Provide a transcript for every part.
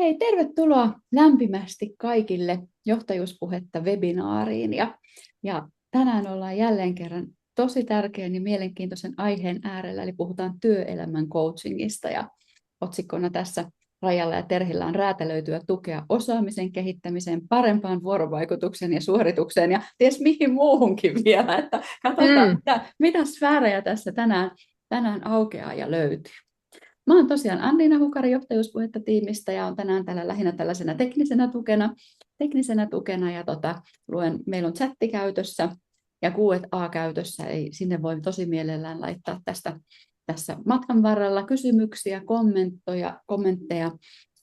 Hei, tervetuloa lämpimästi kaikille johtajuuspuhetta webinaariin. Ja tänään ollaan jälleen kerran tosi tärkeän ja mielenkiintoisen aiheen äärellä, eli puhutaan työelämän coachingista. Ja otsikkona tässä Rajalla ja Terhillä on räätälöityä tukea osaamisen kehittämiseen, parempaan vuorovaikutukseen ja suoritukseen ja ties mihin muuhunkin vielä. Että katsotaan, mitä sfäärejä tässä tänään aukeaa ja löytyy. Mä oon tosiaan Anniina Hukari johtajuuspuhetta tiimistä ja on tänään täällä lähinnä tällaisena teknisenä tukena ja meillä on chatti käytössä ja Q&A käytössä, eli sinne voi tosi mielellään laittaa tässä matkan varrella kysymyksiä, kommentteja,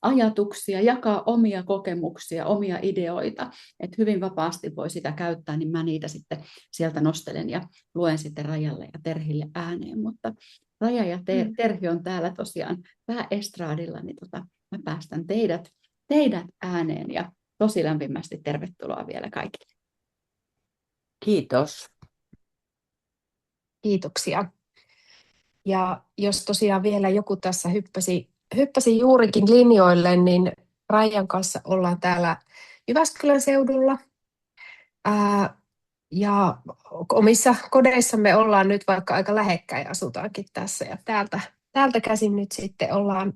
ajatuksia, jakaa omia kokemuksia, omia ideoita, että hyvin vapaasti voi sitä käyttää, niin mä niitä sitten sieltä nostelen ja luen sitten Rajalle ja Terhille ääneen, mutta Raja ja Terhi on täällä tosiaan vähän estraadilla, niin mä päästän teidät ääneen ja tosi lämpimästi tervetuloa vielä kaikille. Kiitos. Kiitoksia. Ja jos tosiaan vielä joku tässä hyppäsi juurikin linjoille, niin Rajan kanssa ollaan täällä Jyväskylän seudulla. Ja omissa kodeissamme ollaan nyt vaikka aika lähekkäin, asutaankin tässä. Ja täältä käsin nyt sitten ollaan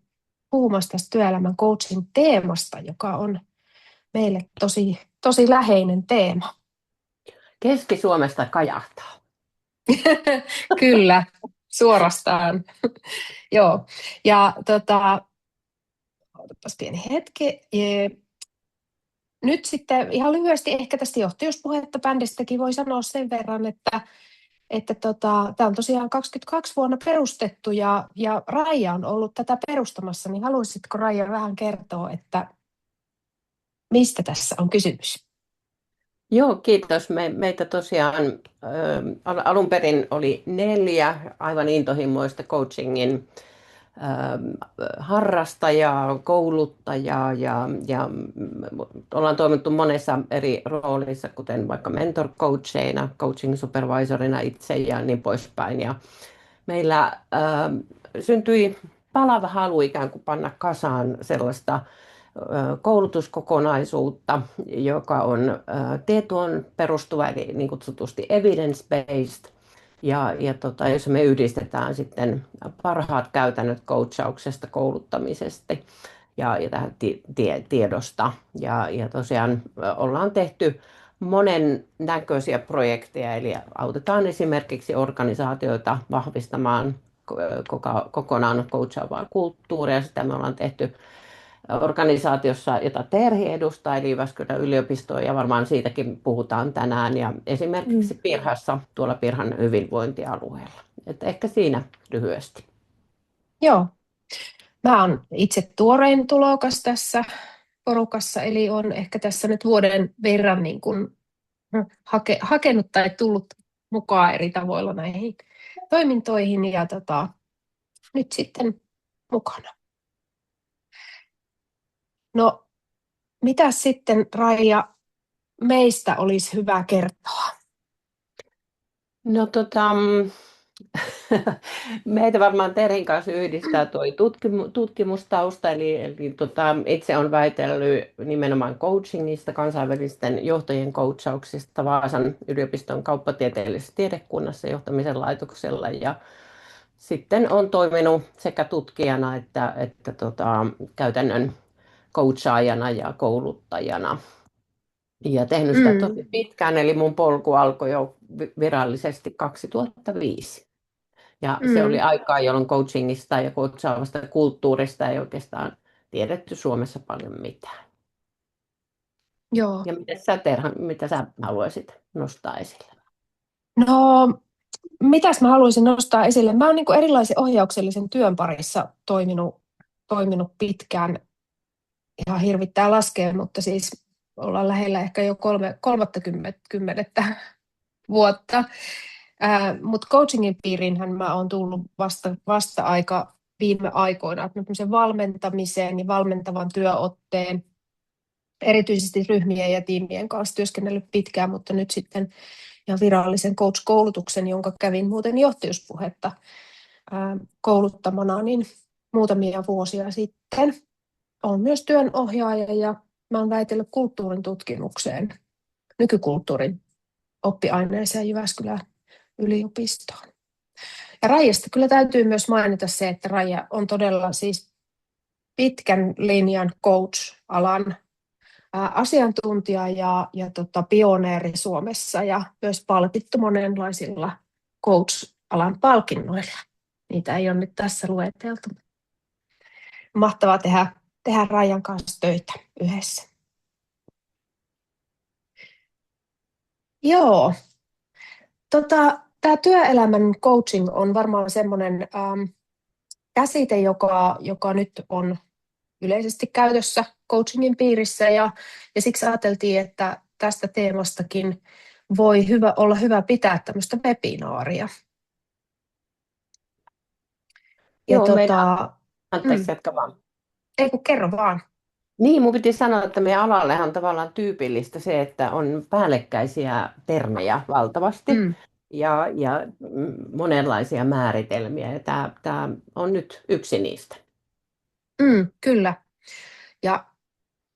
puhumassa tästä työelämän coaching teemasta, joka on meille tosi läheinen teema. Keski-Suomesta kajahtaa. Kyllä, suorastaan. Joo. Ja odotapas pieni hetki. Nyt sitten ihan lyhyesti ehkä tästä johtajuuspuhetta bändistäkin voi sanoa sen verran, että tämä on tosiaan 22 vuonna perustettu ja Raija on ollut tätä perustamassa, niin haluaisitko Raija vähän kertoa, että mistä tässä on kysymys? Joo, kiitos. Meitä tosiaan alun perin oli 4 aivan intohimoista coachingin harrastajaa, kouluttajaa ja ollaan toimittu monessa eri roolissa, kuten vaikka mentor-coacheina, coaching supervisorina itse ja niin poispäin. Ja meillä syntyi palava halu ikään kuin panna kasaan sellaista koulutuskokonaisuutta, joka on tietoon perustuva, eli niin kutsutusti evidence-based, jossa me yhdistetään sitten parhaat käytännöt coachauksesta, kouluttamisesta ja tähän tiedosta. Ja tosiaan ollaan tehty monen näköisiä projekteja, eli autetaan esimerkiksi organisaatioita vahvistamaan kokonaan coachaavaa kulttuuria. Sitä me ollaan tehty organisaatiossa, jota Terhi edustaa, eli Jyväskylän yliopistoa, ja varmaan siitäkin puhutaan tänään, ja esimerkiksi Pirhassa, tuolla Pirhan hyvinvointialueella. Että ehkä siinä lyhyesti. Joo. Mä oon itse tuorein tulokas tässä porukassa, eli on ehkä tässä nyt vuoden verran niin kuin hakenut tai tullut mukaan eri tavoilla näihin toimintoihin, ja nyt sitten mukana. No, mitä sitten, Raija, meistä olisi hyvä kertoa? No meitä varmaan Terhin kanssa yhdistää tuo tutkimustausta, eli itse olen väitellyt nimenomaan coachingista, kansainvälisten johtajien coachauksista Vaasan yliopiston kauppatieteellisessä tiedekunnassa johtamisen laitoksella, ja sitten olen toiminut sekä tutkijana että käytännön coachaajana ja kouluttajana. Ja tehnyt sitä tosi pitkään, eli mun polku alkoi jo virallisesti 2005. Ja se oli aikaa, jolloin coachingista ja coachaavasta kulttuurista ei oikeastaan tiedetty Suomessa paljon mitään. Joo. Ja mitä sä haluaisit nostaa esille? No, mitäs mä haluaisin nostaa esille? Mä oon niin kuin erilaisen ohjauksellisen työn parissa toiminut pitkään. Ihan hirvittää laskea, mutta siis ollaan lähellä ehkä jo 30 vuotta. Mutta coachingin piiriinhän mä oon tullut vasta aika viime aikoina, että mä valmentamisen ja valmentavan työotteen, erityisesti ryhmien ja tiimien kanssa työskennellyt pitkään, mutta nyt sitten ihan virallisen coach-koulutuksen, jonka kävin muuten johtajuuspuhetta kouluttamana niin muutamia vuosia sitten. olen myös työnohjaaja ja mä olen väitellyt kulttuurin tutkimukseen, nykykulttuurin oppiaineeseen Jyväskylän yliopistoon. Ja Raijasta kyllä täytyy myös mainita se, että Raija on todella siis pitkän linjan coach-alan asiantuntija ja pioneeri Suomessa ja myös palkittu monenlaisilla coach-alan palkinnoilla. Niitä ei ole nyt tässä lueteltu. Mahtavaa tehdä Raijan kanssa töitä yhdessä. Joo. Tämä työelämän coaching on varmaan semmoinen käsite, joka nyt on yleisesti käytössä coachingin piirissä ja siksi ajateltiin, että tästä teemastakin voi olla hyvä pitää tämmöistä webinaaria. Joo, anteeksi, jatka vaan. Ei kun kerro vaan. Niin, mun piti sanoa, että meidän alallehan on tavallaan tyypillistä se, että on päällekkäisiä termejä valtavasti ja monenlaisia määritelmiä. Ja tämä on nyt yksi niistä. Kyllä. Ja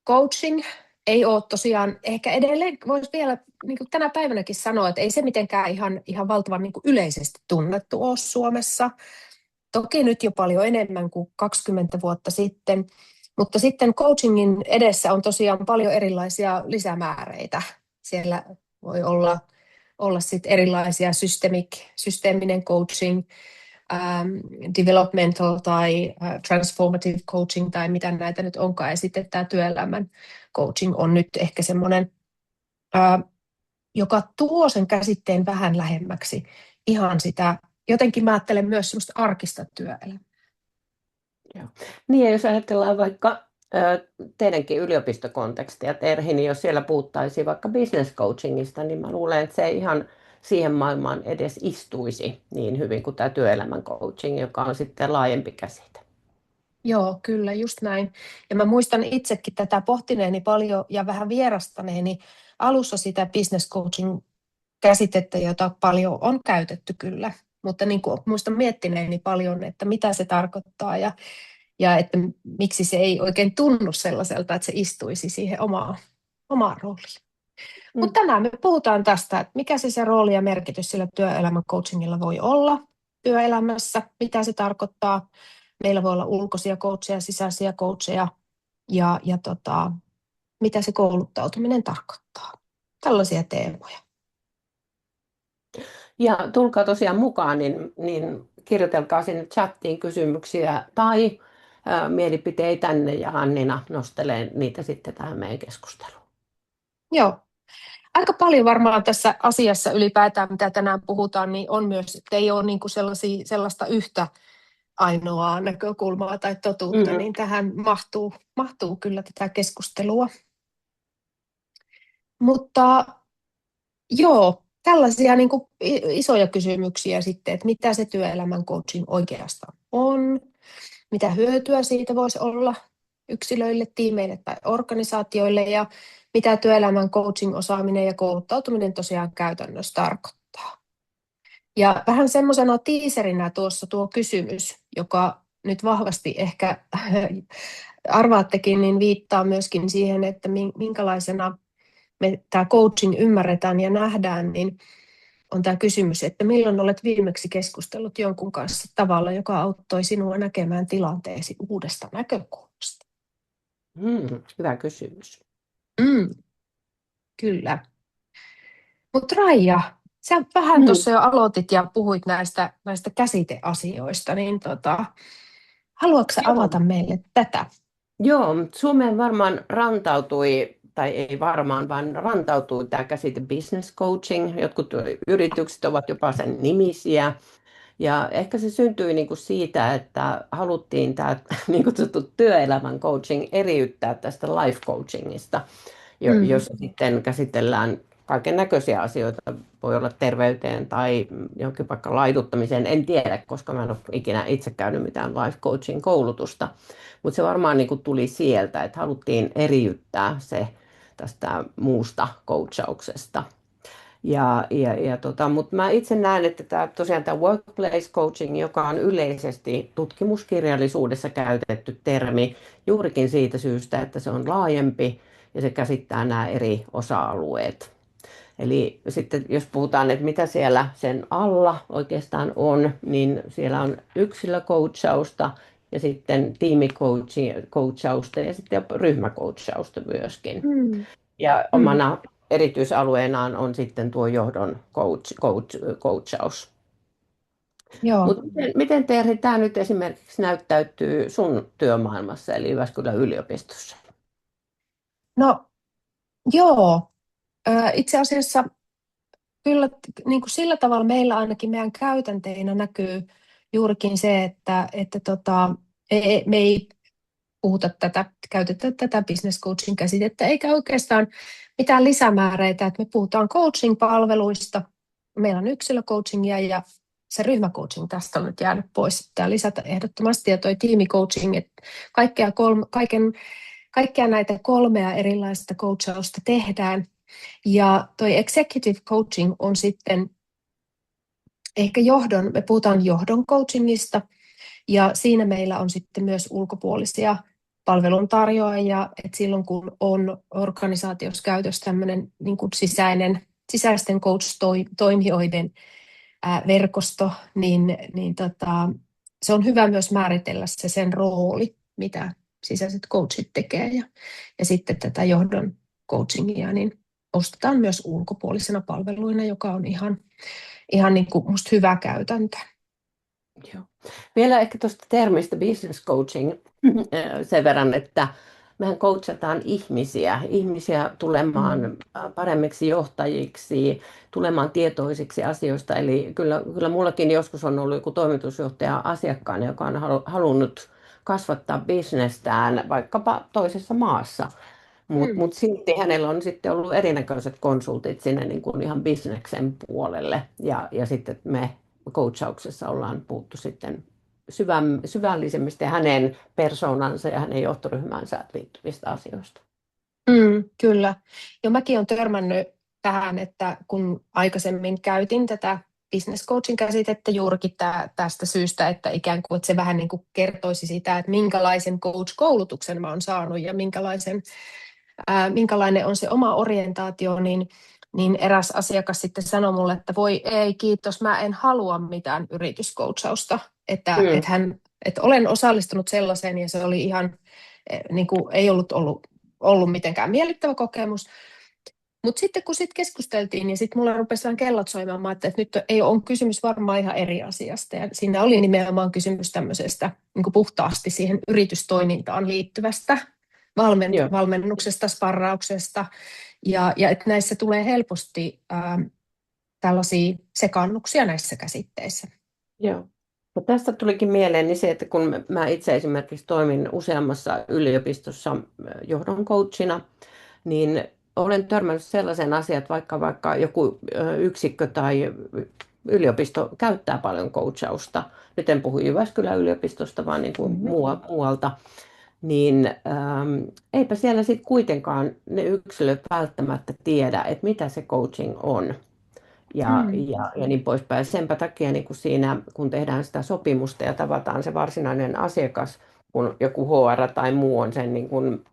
coaching ei ole tosiaan, ehkä edelleen voisi vielä niin kuin tänä päivänäkin sanoa, että ei se mitenkään ihan valtavan niin kuin yleisesti tunnettu ole Suomessa. Toki nyt jo paljon enemmän kuin 20 vuotta sitten, mutta sitten coachingin edessä on tosiaan paljon erilaisia lisämääreitä. Siellä voi olla sitten erilaisia systeeminen coaching, developmental tai transformative coaching tai mitä näitä nyt onkaan. Ja sitten tämä työelämän coaching on nyt ehkä semmoinen, joka tuo sen käsitteen vähän lähemmäksi ihan sitä, jotenkin mä ajattelen myös semmoista arkista työelämää. Joo. Niin ja jos ajatellaan vaikka teidänkin yliopistokontekstia, Terhi, niin jos siellä puhuttaisiin vaikka business coachingista, niin mä luulen, että se ei ihan siihen maailmaan edes istuisi niin hyvin kuin tämä työelämän coaching, joka on sitten laajempi käsite. Joo, kyllä, just näin. Ja mä muistan itsekin tätä pohtineeni paljon ja vähän vierastaneeni alussa sitä business coaching käsitettä, jota paljon on käytetty kyllä. Mutta niin kuin muistan miettineeni paljon, että mitä se tarkoittaa ja että miksi se ei oikein tunnu sellaiselta, että se istuisi siihen omaan rooliin. Mutta tänään me puhutaan tästä, että mikä se rooli ja merkitys sillä työelämän coachingilla voi olla työelämässä, mitä se tarkoittaa. Meillä voi olla ulkoisia coacheja, sisäisiä coacheja ja mitä se kouluttautuminen tarkoittaa. Tällaisia teemoja. Ja tulkaa tosiaan mukaan, niin kirjoitelkaa sinne chattiin kysymyksiä tai mielipiteitänne ja Annina nostelee niitä sitten tähän meidän keskusteluun. Joo. Aika paljon varmaan tässä asiassa ylipäätään, mitä tänään puhutaan, niin on myös, että ei ole niin kuin sellaista yhtä ainoaa näkökulmaa tai totuutta, niin tähän mahtuu kyllä tätä keskustelua. Mutta joo, tällaisia niin kuin isoja kysymyksiä sitten, että mitä se työelämän coaching oikeastaan on, mitä hyötyä siitä voisi olla yksilöille, tiimeille tai organisaatioille ja mitä työelämän coaching-osaaminen ja kouluttautuminen tosiaan käytännössä tarkoittaa. Ja vähän semmoisena tiiserinä tuossa tuo kysymys, joka nyt vahvasti ehkä arvaattekin, niin viittaa myöskin siihen, että minkälaisena me tämä coaching ymmärretään ja nähdään, niin on tämä kysymys, että milloin olet viimeksi keskustellut jonkun kanssa tavalla, joka auttoi sinua näkemään tilanteesi uudesta näkökulmasta? Hyvä kysymys. Kyllä. Mutta Raija, sä vähän tuossa jo aloitit ja puhuit näistä käsiteasioista, niin haluatko sä avata meille tätä? Joo, Suomeen varmaan rantautui, tai ei varmaan, vaan rantautui tämä käsite business coaching. Jotkut yritykset ovat jopa sen nimisiä. Ja ehkä se syntyi niin kuin siitä, että haluttiin tämä niin kutsuttu työelämän coaching eriyttää tästä life coachingista, jossa sitten käsitellään kaiken näköisiä asioita. Voi olla terveyteen tai jonkin vaikka laiduttamiseen, en tiedä, koska mä en ole ikinä itse käynyt mitään life coaching koulutusta. Mutta se varmaan niin kuin tuli sieltä, että haluttiin eriyttää se tästä muusta coachauksesta. Mutta mä itse näen, että tosiaan tämä workplace coaching, joka on yleisesti tutkimuskirjallisuudessa käytetty termi juurikin siitä syystä, että se on laajempi ja se käsittää nämä eri osa-alueet. Eli sitten jos puhutaan, että mitä siellä sen alla oikeastaan on, niin siellä on yksilöcoachausta ja sitten tiimicoachausta ja sitten ryhmäcoachausta myöskin. Ja omana erityisalueenaan on sitten tuo johdon coachaus. Joo. Mutta miten Terhi tämä nyt esimerkiksi näyttäytyy sun työmaailmassa eli Jyväskylän yliopistossa? No joo, itse asiassa kyllä niin kuin sillä tavalla meillä ainakin meidän käytänteinä näkyy juurikin se, että me ei käytetä tätä business coaching käsitettä, eikä oikeastaan mitään lisämääreitä, että me puhutaan coaching-palveluista, meillä on yksilöcoachingia ja se ryhmäcoaching tästä on nyt jäänyt pois. Tämä lisätä ehdottomasti ja toi tiimicoaching, että kaikkia näitä 3 erilaista coachausta tehdään. Ja toi executive coaching on sitten ehkä me puhutaan johdon coachingista, ja siinä meillä on sitten myös ulkopuolisia palveluntarjoajia, että silloin kun on organisaatiossa käytössä tämmöinen niin kuin sisäisten coach-toimijoiden verkosto, niin se on hyvä myös määritellä sen rooli, mitä sisäiset coachit tekee, ja sitten tätä johdon coachingia niin ostetaan myös ulkopuolisena palveluina, joka on ihan niin kuin musta hyvä käytäntö. Joo. Vielä ehkä tuosta termistä business coaching sen verran, että mehän coachataan ihmisiä tulemaan paremmiksi johtajiksi, tulemaan tietoisiksi asioista. Eli kyllä mullakin joskus on ollut joku toimitusjohtaja asiakkaana, joka on halunnut kasvattaa bisnestään vaikkapa toisessa maassa. Mutta silti hänellä on sitten ollut erinäköiset konsultit sinne niin kuin ihan bisneksen puolelle. Ja sitten me coachauksessa ollaan puhuttu sitten syvällisemmistä ja hänen persoonansa ja hänen johtoryhmänsä liittyvistä asioista. Kyllä. Jo mäkin olen törmännyt tähän, että kun aikaisemmin käytin tätä business coaching käsitettä juurikin tästä syystä, että ikään kuin että se vähän niin kuin kertoisi sitä, että minkälaisen coach-koulutuksen mä oon saanut ja minkälainen on se oma orientaatio, niin eräs asiakas sitten sanoi mulle, että voi ei kiitos, mä en halua mitään yrityscoachausta, että olen osallistunut sellaiseen ja se oli ihan, niin kuin, ei ollut mitenkään miellyttävä kokemus. Mutta sitten kun keskusteltiin, niin sitten mulla rupesi vähän kellot soimaan, että nyt ei ole kysymys varmaan ihan eri asiasta. Ja siinä oli nimenomaan kysymys tämmöisestä niin kuin puhtaasti siihen yritystoimintaan liittyvästä valmennuksesta, sparrauksesta. Ja että näissä tulee helposti tällaisia sekaannuksia näissä käsitteissä. Joo. No tästä tulikin mieleeni se, että kun mä itse esimerkiksi toimin useammassa yliopistossa johdon coachina, niin olen törmännyt sellaisen asian, että vaikka joku yksikkö tai yliopisto käyttää paljon coachausta, nyt en puhu Jyväskylän yliopistosta, vaan niin kuin muualta, niin eipä siellä sitten kuitenkaan ne yksilöt välttämättä tiedä, että mitä se coaching on. Ja niin poispäin. Senpä takia niin kuin siinä, kun tehdään sitä sopimusta ja tavataan se varsinainen asiakas, kun joku HR tai muu on sen niin kuin,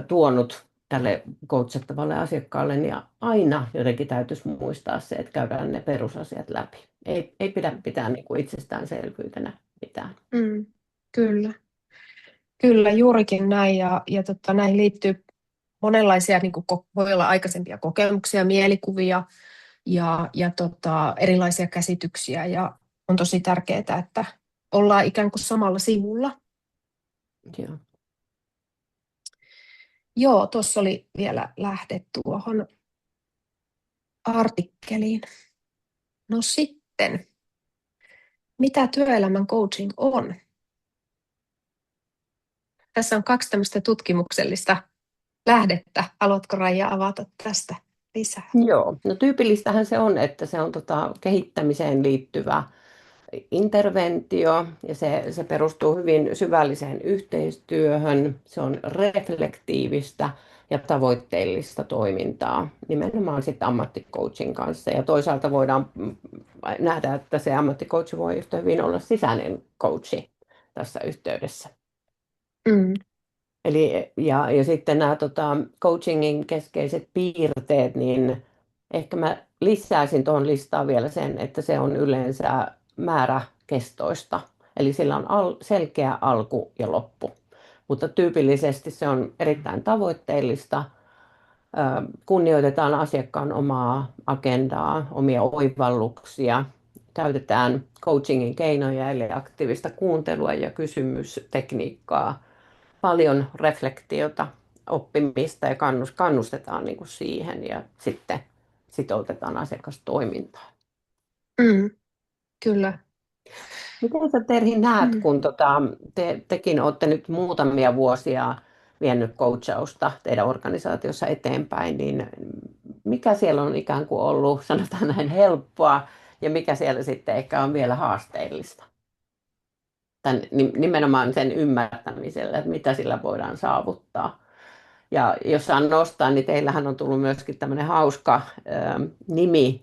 tuonut tälle coachattavalle asiakkaalle, niin aina jotenkin täytyisi muistaa se, että käydään ne perusasiat läpi. Ei pidä pitää niin kuin itsestäänselvyytenä mitään. Kyllä, juurikin näin. Ja näihin liittyy monenlaisia, niin kuin voi olla aikaisempia kokemuksia, mielikuvia ja erilaisia käsityksiä. Ja on tosi tärkeää, että ollaan ikään kuin samalla sivulla. Joo, tuossa oli vielä lähde tuohon artikkeliin. No sitten, mitä työelämän coaching on? Tässä on 2 tämmöistä tutkimuksellista lähdettä. Haluatko Raija avata tästä lisää? Joo, no tyypillistähän se on, että se on kehittämiseen liittyvä interventio ja se perustuu hyvin syvälliseen yhteistyöhön. Se on reflektiivistä ja tavoitteellista toimintaa nimenomaan sitten ammatticoachin kanssa. Ja toisaalta voidaan nähdä, että se ammatticoach voi yhtä hyvin olla sisäinen coachi tässä yhteydessä. Mm. Eli, ja sitten nämä coachingin keskeiset piirteet, niin ehkä mä lisäisin tuohon listaan vielä sen, että se on yleensä määräkestoista. Eli sillä on selkeä alku ja loppu. Mutta tyypillisesti se on erittäin tavoitteellista. Kunnioitetaan asiakkaan omaa agendaa, omia oivalluksia. Käytetään coachingin keinoja eli aktiivista kuuntelua ja kysymystekniikkaa. Paljon reflektiota, oppimista ja kannustetaan niin kuin siihen ja sitten sitoutetaan asiakastoimintaan. Mm. Kyllä. Miten sä Terhi näet, kun tekin olette nyt muutamia vuosia vienyt coachausta teidän organisaatiossa eteenpäin, niin mikä siellä on ikään kuin ollut, sanotaan näin, helppoa ja mikä siellä sitten ehkä on vielä haasteellista? Nimenomaan sen ymmärtämisellä, että mitä sillä voidaan saavuttaa. Ja jos saan nostaa, niin teillähän on tullut myöskin tämmöinen hauska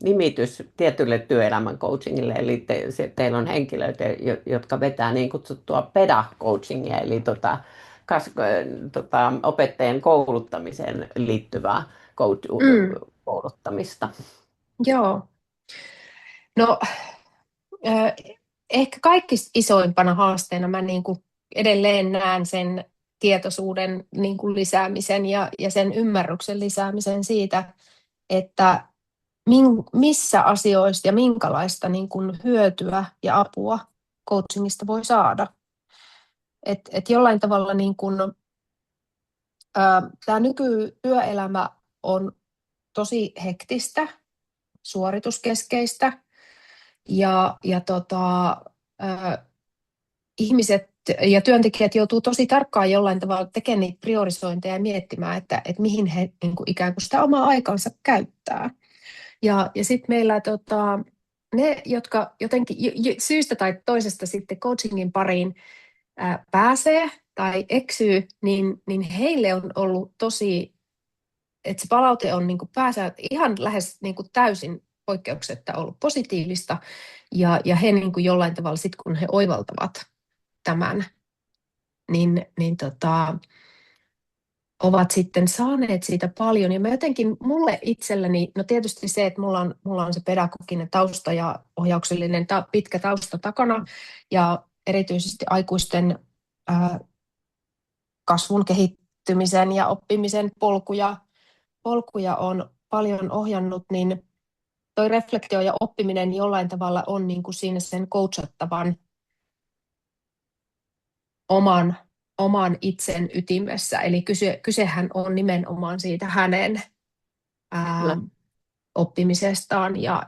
nimitys tietylle työelämän coachingille. Eli teillä on henkilöitä, jotka vetää niin kutsuttua PEDA-coachingia, eli opettajien kouluttamiseen liittyvää kouluttamista. Joo. No, ehkä kaikista isoimpana haasteena mä niin kuin edelleen näen sen tietoisuuden niin kuin lisäämisen ja sen ymmärryksen lisäämisen siitä, että missä asioista ja minkälaista niin kuin hyötyä ja apua coachingista voi saada. Et jollain tavalla niin kuin, tämä nykytyöelämä on tosi hektistä, suorituskeskeistä ja ihmiset ja työntekijät joutuu tosi tarkkaan jollain tavalla tekemään niitä priorisointeja ja miettimään, että mihin he niin kuin ikään kuin sitä omaa aikansa käyttää. Ja sitten meillä ne, jotka jotenkin syystä tai toisesta sitten coachingin pariin pääsee tai eksyy, niin heille on ollut tosi, että se palaute on niin kuin ihan lähes niin kuin täysin poikkeuksetta ollut positiivista ja he niin kuin jollain tavalla sitten kun he oivaltavat tämän, niin ovat sitten saaneet siitä paljon. Ja mä jotenkin mulle itselleni, no tietysti se, että mulla on se pedagoginen tausta ja ohjauksellinen pitkä tausta takana ja erityisesti aikuisten kasvun kehittymisen ja oppimisen polkuja on paljon ohjannut, niin toi reflektio ja oppiminen jollain tavalla on niin kuin siinä sen coachattavan oman itsen ytimessä. Eli kysehän on nimenomaan siitä hänen oppimisestaan ja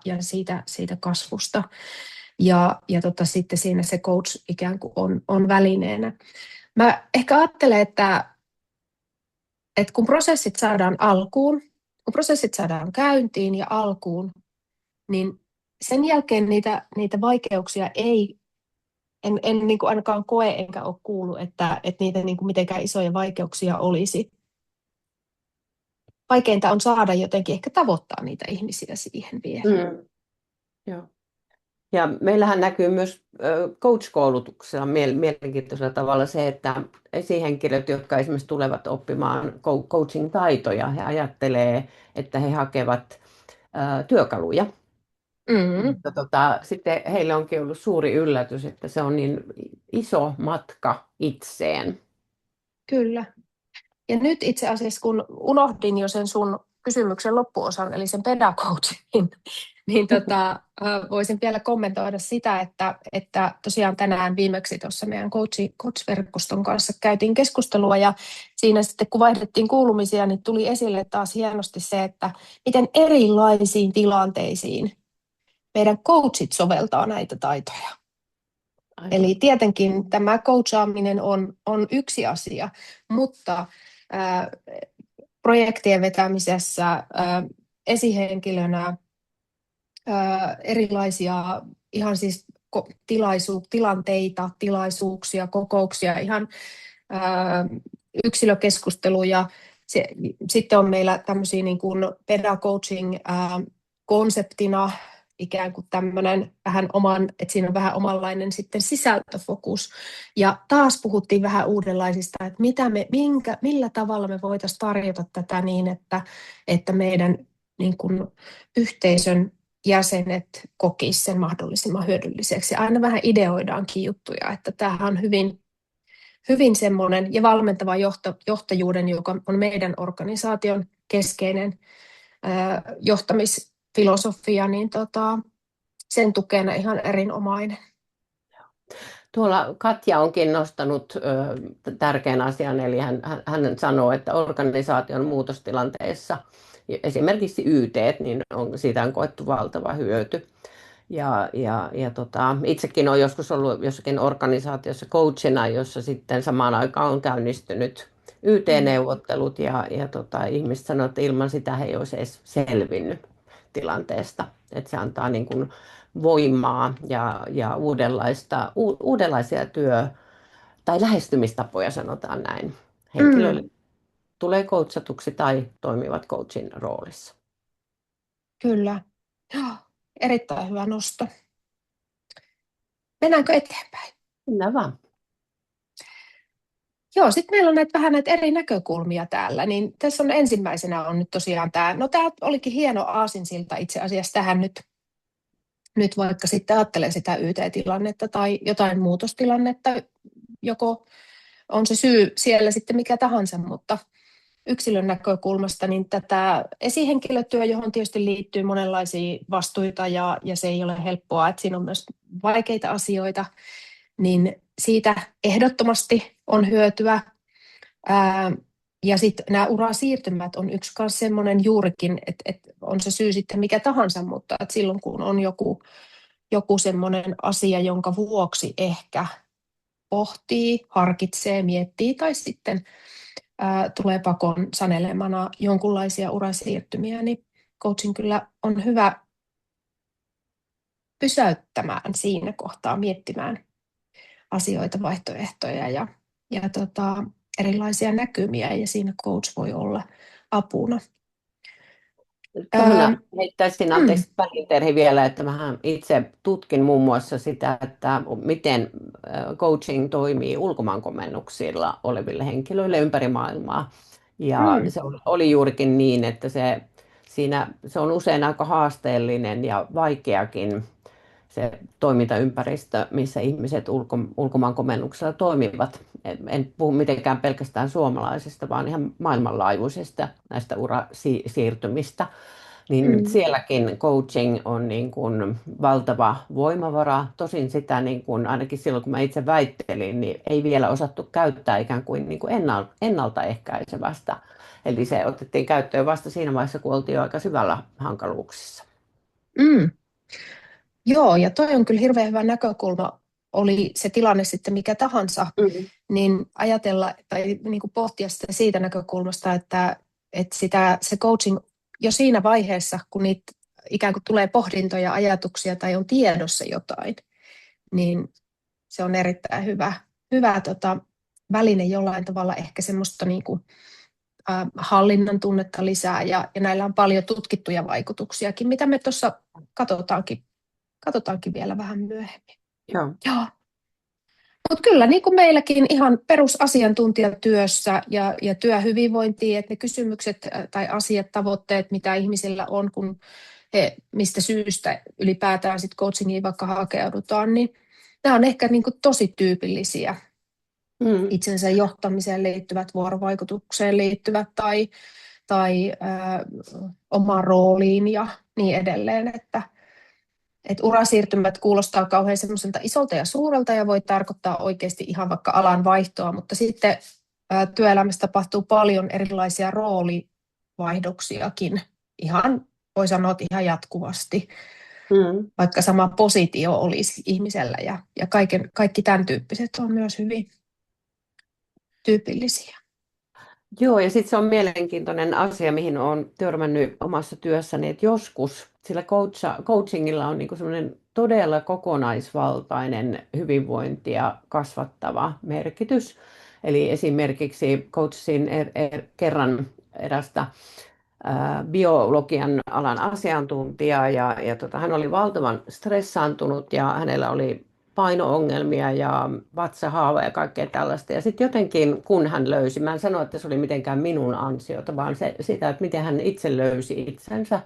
siitä kasvusta. Ja sitten siinä se coach ikään kuin on välineenä. Mä ehkä ajattelen, että kun prosessit saadaan alkuun, kun prosessit saadaan käyntiin ja alkuun, niin sen jälkeen niitä vaikeuksia en niin kuin ainakaan koe enkä ole kuullut, että niitä niin kuin mitenkään isoja vaikeuksia olisi. Vaikeinta on saada jotenkin ehkä tavoittaa niitä ihmisiä siihen vielä. Joo. Ja meillähän näkyy myös coach-koulutuksella mielenkiintoisella tavalla se, että esihenkilöt, jotka esimerkiksi tulevat oppimaan coaching-taitoja, he ajattelee, että he hakevat työkaluja. Mutta sitten heille onkin ollut suuri yllätys, että se on niin iso matka itseen. Kyllä. Ja nyt itse asiassa, kun unohdin jo sen sun kysymyksen loppuosan, eli sen pedagogin, niin voisin vielä kommentoida sitä, että tosiaan tänään viimeksi tuossa meidän coach-verkoston kanssa käytiin keskustelua, ja siinä sitten kun vaihdettiin kuulumisia, niin tuli esille taas hienosti se, että miten erilaisiin tilanteisiin meidän coachit soveltaa näitä taitoja. Aivan. Eli tietenkin tämä coachaaminen on yksi asia, mutta projektien vetämisessä esihenkilönä erilaisia ihan siis tilanteita, tilaisuuksia, kokouksia, ihan yksilökeskusteluja. Sitten on meillä tämmöisiä niin kuin pedagogy konseptina ikään kuin tämmöinen vähän että siinä on vähän omanlainen sitten sisältöfokus. Ja taas puhuttiin vähän uudenlaisista, että millä tavalla me voitaisiin tarjota tätä niin, että meidän niin kuin yhteisön jäsenet kokisivat sen mahdollisimman hyödylliseksi. Ja aina vähän ideoidaankin juttuja, että tämähän on hyvin semmoinen ja valmentava johtajuuden, joka on meidän organisaation keskeinen johtamisfilosofia, niin sen tukena ihan erinomainen. Tuolla Katja onkin nostanut tärkeän asian, eli hän sanoo, että organisaation muutostilanteessa, esimerkiksi YT, niin siitä on koettu valtava hyöty. Itsekin olen joskus ollut jossakin organisaatiossa coachina, jossa sitten samaan aikaan on käynnistynyt YT-neuvottelut ja ihmiset sanoivat, että ilman sitä he ei olisi edes selvinnyt tilanteesta. Että se antaa niin kuin voimaa ja uudenlaisia tai lähestymistapoja, sanotaan näin. Henkilöille tulee coachatuksi tai toimivat coachin roolissa. Kyllä. Erittäin hyvä nosto. Mennäänkö eteenpäin? Mennään vaan. Joo, sitten meillä on vähän näitä eri näkökulmia täällä, niin tässä on ensimmäisenä on nyt tosiaan tämä, no tämä olikin hieno aasinsilta itse asiassa tähän nyt vaikka sitten ajattelee sitä YT-tilannetta tai jotain muutostilannetta, joko on se syy siellä sitten mikä tahansa, mutta yksilön näkökulmasta, niin tätä esihenkilötyö, johon tietysti liittyy monenlaisia vastuita ja se ei ole helppoa, että siinä on myös vaikeita asioita, niin siitä ehdottomasti on hyötyä. Ja sitten nämä urasiirtymät on yksi kanssa semmoinen juurikin, että on se syy sitten mikä tahansa, mutta että silloin kun on joku semmoinen asia, jonka vuoksi ehkä pohtii, harkitsee, miettii tai sitten tulee pakon sanelemana jonkunlaisia urasiirtymiä, niin coaching kyllä on hyvä pysäyttämään siinä kohtaa, miettimään asioita, vaihtoehtoja ja erilaisia näkymiä, ja siinä coach voi olla apuna. Heittäisin anteeksi väliin vielä, että mä itse tutkin muun muassa sitä, että miten coaching toimii ulkomaankomennuksilla oleville henkilöille ympäri maailmaa. Ja se oli juurikin niin, että se on usein aika haasteellinen ja vaikeakin se toimintaympäristö, missä ihmiset ulkomaankomennuksella toimivat. En puhu mitenkään pelkästään suomalaisista, vaan ihan maailmanlaajuisista näistä urasiirtymistä. Niin sielläkin coaching on niin kuin valtava voimavara. Tosin sitä niin kuin, ainakin silloin, kun mä itse väittelin, niin ei vielä osattu käyttää ikään kuin, ennaltaehkäisevästä. Eli se otettiin käyttöön vasta siinä vaiheessa, kun oltiin jo aika syvällä hankaluuksissa. Joo, ja toi on kyllä hirveän hyvä näkökulma, oli se tilanne sitten mikä tahansa, niin ajatella tai niin kuin pohtia sitä siitä näkökulmasta, että se coaching jo siinä vaiheessa, kun niitä ikään kuin tulee pohdintoja, ajatuksia tai on tiedossa jotain, niin se on erittäin hyvä väline jollain tavalla ehkä semmoista niin kuin, hallinnan tunnetta lisää, ja näillä on paljon tutkittuja vaikutuksiakin, mitä me tuossa katsotaankin vielä vähän myöhemmin. Joo. Mutta kyllä niin kuin meilläkin ihan perusasiantuntijatyössä ja työhyvinvointi, että ne kysymykset tai asiat, tavoitteet, mitä ihmisillä on, kun he mistä syystä ylipäätään sit coachingiin vaikka hakeudutaan, niin nämä on ehkä niin kuin tosi tyypillisiä. Itsensä johtamiseen liittyvät, vuorovaikutukseen liittyvät tai omaan rooliin ja niin edelleen, että urasiirtymät kuulostaa kauhean semmoiselta isolta ja suurelta ja voi tarkoittaa oikeasti ihan vaikka alan vaihtoa, mutta sitten työelämässä tapahtuu paljon erilaisia roolivaihdoksiakin. Ihan voi sanoa, että ihan jatkuvasti, vaikka sama positio olisi ihmisellä ja kaikki tämän tyyppiset on myös hyvin tyypillisiä. Joo, ja sitten se on mielenkiintoinen asia, mihin olen törmännyt omassa työssäni, että joskus sillä coachingilla on niinku semmoinen todella kokonaisvaltainen hyvinvointia kasvattava merkitys. Eli esimerkiksi coachasin kerran erästä biologian alan asiantuntijaa hän oli valtavan stressaantunut ja hänellä oli paino-ongelmia ja vatsahaava ja kaikkea tällaista. Ja sitten jotenkin, kun hän löysi, mä en sano, että se oli mitenkään minun ansiota, vaan sitä, että miten hän itse löysi itsensä.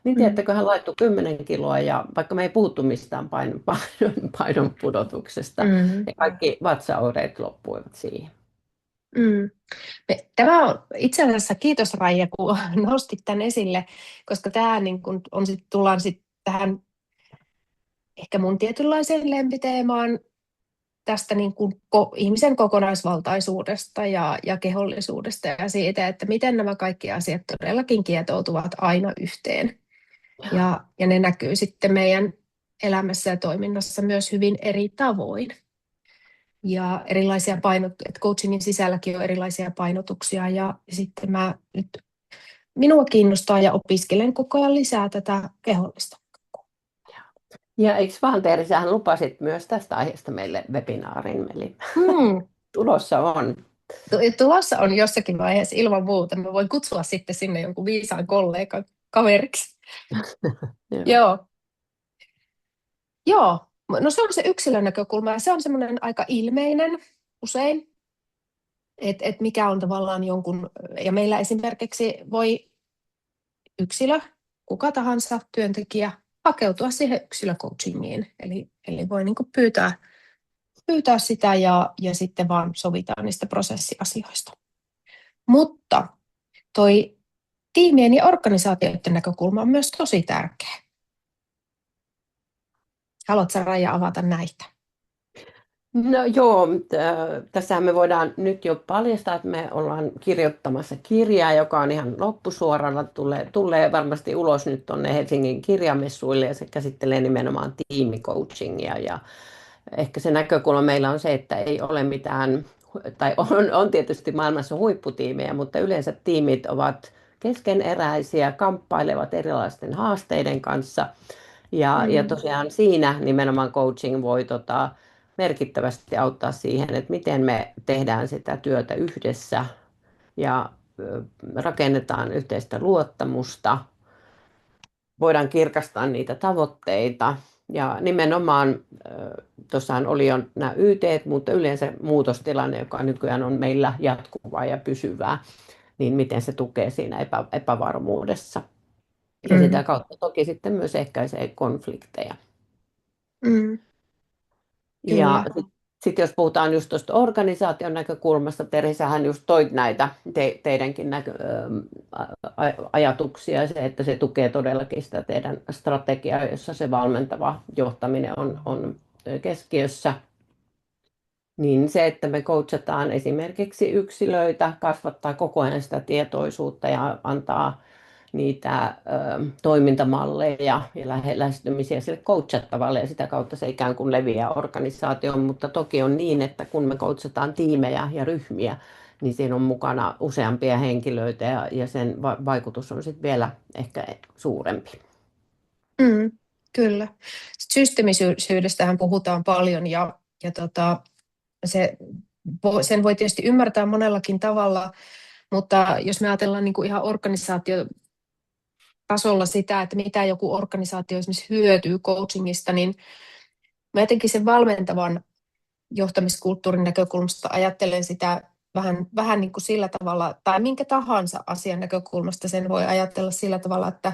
Niin Mm. tiedättekö, hän laittoi 10 kiloa ja vaikka me ei puhuttu mistään painon pudotuksesta Mm. ja kaikki vatsaoireet loppuivat siihen. Mm. Tämä on itse asiassa, kiitos Raija, kun nostit tämän esille, koska tämä niin kun tullaan sitten tähän ehkä mun tietynlaiseen lempiteemaan tästä niin kuin ihmisen kokonaisvaltaisuudesta ja kehollisuudesta ja siitä, että miten nämä kaikki asiat todellakin kietoutuvat aina yhteen. Ja ne näkyy sitten meidän elämässä ja toiminnassa myös hyvin eri tavoin. Ja erilaisia että coachingin sisälläkin on erilaisia painotuksia ja sitten minua kiinnostaa ja opiskelen koko ajan lisää tätä kehollista. Ja eikö vaan Teeri, sähän lupasit myös tästä aiheesta meille webinaarin, eli tulossa on. Tulossa on jossakin vaiheessa ilman muuta. Mä voin kutsua sitten sinne jonkun viisaan kollegan kaveriksi. Joo. Joo. No se on se yksilön näkökulma ja se on semmoinen aika ilmeinen usein, että mikä on tavallaan jonkun, ja meillä esimerkiksi voi yksilö, kuka tahansa työntekijä, hakeutua siihen yksilöcoachingiin. Eli voi niin kuin pyytää sitä ja sitten vaan sovitaan niistä prosessiasioista. Mutta toi tiimien ja organisaatioiden näkökulma on myös tosi tärkeä. Haluatko Raija avata näitä? No joo, tässähän me voidaan nyt jo paljastaa, että me ollaan kirjoittamassa kirjaa, joka on ihan loppusuoralla, tulee varmasti ulos nyt tuonne Helsingin kirjamessuille ja se käsittelee nimenomaan tiimicoachingia ja ehkä se näkökulma meillä on se, että ei ole mitään, tai on tietysti maailmassa huipputiimejä, mutta yleensä tiimit ovat keskeneräisiä, kamppailevat erilaisten haasteiden kanssa ja tosiaan siinä nimenomaan coaching voi merkittävästi auttaa siihen, että miten me tehdään sitä työtä yhdessä ja rakennetaan yhteistä luottamusta, voidaan kirkastaa niitä tavoitteita ja nimenomaan tuossahan oli jo nämä YT, mutta yleensä muutostilanne, joka nykyään on meillä jatkuvaa ja pysyvää, niin miten se tukee siinä epävarmuudessa. Ja sitä kautta toki sitten myös ehkäisee konflikteja. Ja Kyllä. sitten jos puhutaan just tuosta organisaation näkökulmasta, Terhi, sähän just toit näitä teidänkin ajatuksia, se, että se tukee todellakin sitä teidän strategiaa, jossa se valmentava johtaminen on keskiössä. Niin se, että me coachataan esimerkiksi yksilöitä, kasvattaa koko ajan sitä tietoisuutta ja antaa niitä toimintamalleja ja lähestymisiä sille coachattavalle ja sitä kautta se ikään kuin leviää organisaatioon, mutta toki on niin, että kun me coachataan tiimejä ja ryhmiä, niin siinä on mukana useampia henkilöitä ja sen vaikutus on sitten vielä ehkä suurempi. Kyllä. Systeemisyydestähän puhutaan paljon ja sen voi tietysti ymmärtää monellakin tavalla, mutta jos me ajatellaan niin kuin ihan organisaatiotasolla sitä, että mitä joku organisaatio esimerkiksi hyötyy coachingista, niin mä jotenkin sen valmentavan johtamiskulttuurin näkökulmasta ajattelen sitä vähän niin kuin sillä tavalla, tai minkä tahansa asian näkökulmasta sen voi ajatella sillä tavalla, että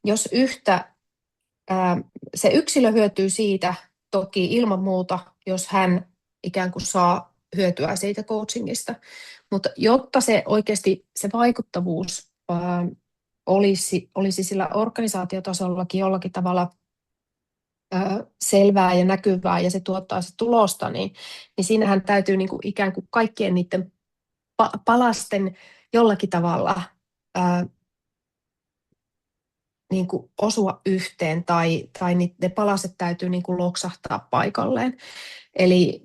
jos se yksilö hyötyy siitä toki ilman muuta, jos hän ikään kuin saa hyötyä siitä coachingista, mutta jotta se oikeasti se vaikuttavuus olisi sillä organisaatiotasollakin jollakin tavalla selvää ja näkyvää ja se tuottaa se tulosta, niin siinähän täytyy niin kuin ikään kuin kaikkien niiden palasten jollakin tavalla niin kuin osua yhteen tai ne palaset täytyy niin kuin loksahtaa paikalleen.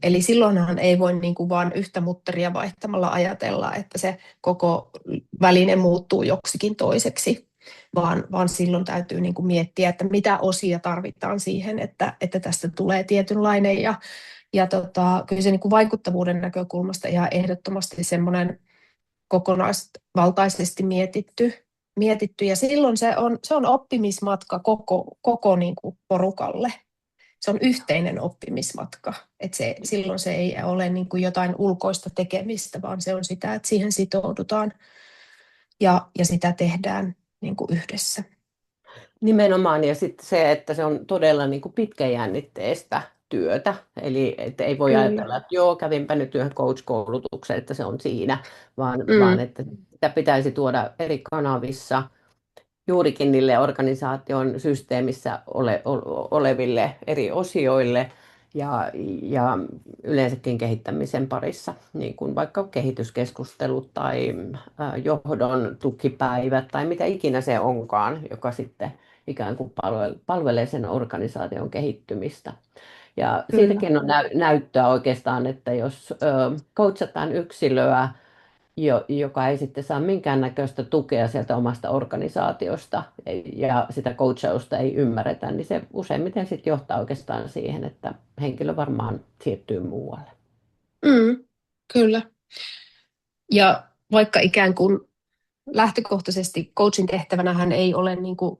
Eli silloinhan ei voi niin kuin vaan yhtä mutteria vaihtamalla ajatella, että se koko väline muuttuu joksikin toiseksi, vaan silloin täytyy niin kuin miettiä, että mitä osia tarvitaan siihen, että tästä tulee tietynlainen. Kyllä se niin kuin vaikuttavuuden näkökulmasta ihan ehdottomasti semmoinen kokonaisvaltaisesti mietitty. Ja silloin se on oppimismatka koko niin kuin porukalle. Se on yhteinen oppimismatka. Silloin se ei ole niin kuin jotain ulkoista tekemistä, vaan se on sitä, että siihen sitoudutaan ja sitä tehdään niin kuin yhdessä. Nimenomaan, ja sitten se, että se on todella niin kuin pitkäjännitteistä työtä. Eli että ei voi Kyllä. ajatella, että joo, kävinpä nyt yhden coach-koulutuksen, että se on siinä, vaan että sitä pitäisi tuoda eri kanavissa juurikin niille organisaation systeemissä oleville eri osioille ja yleensäkin kehittämisen parissa, niin kuin vaikka kehityskeskustelut tai johdon tukipäivät tai mitä ikinä se onkaan, joka sitten ikään kuin palvelee sen organisaation kehittymistä. Ja Kyllä. siitäkin on näyttöä oikeastaan, että jos coachataan yksilöä, joka ei sitten saa minkäännäköistä tukea sieltä omasta organisaatiosta ja sitä coachausta ei ymmärretä, niin se useimmiten sitten johtaa oikeastaan siihen, että henkilö varmaan siirtyy muualle. Kyllä. Ja vaikka ikään kuin lähtökohtaisesti coachin tehtävänähän ei ole, niin kuin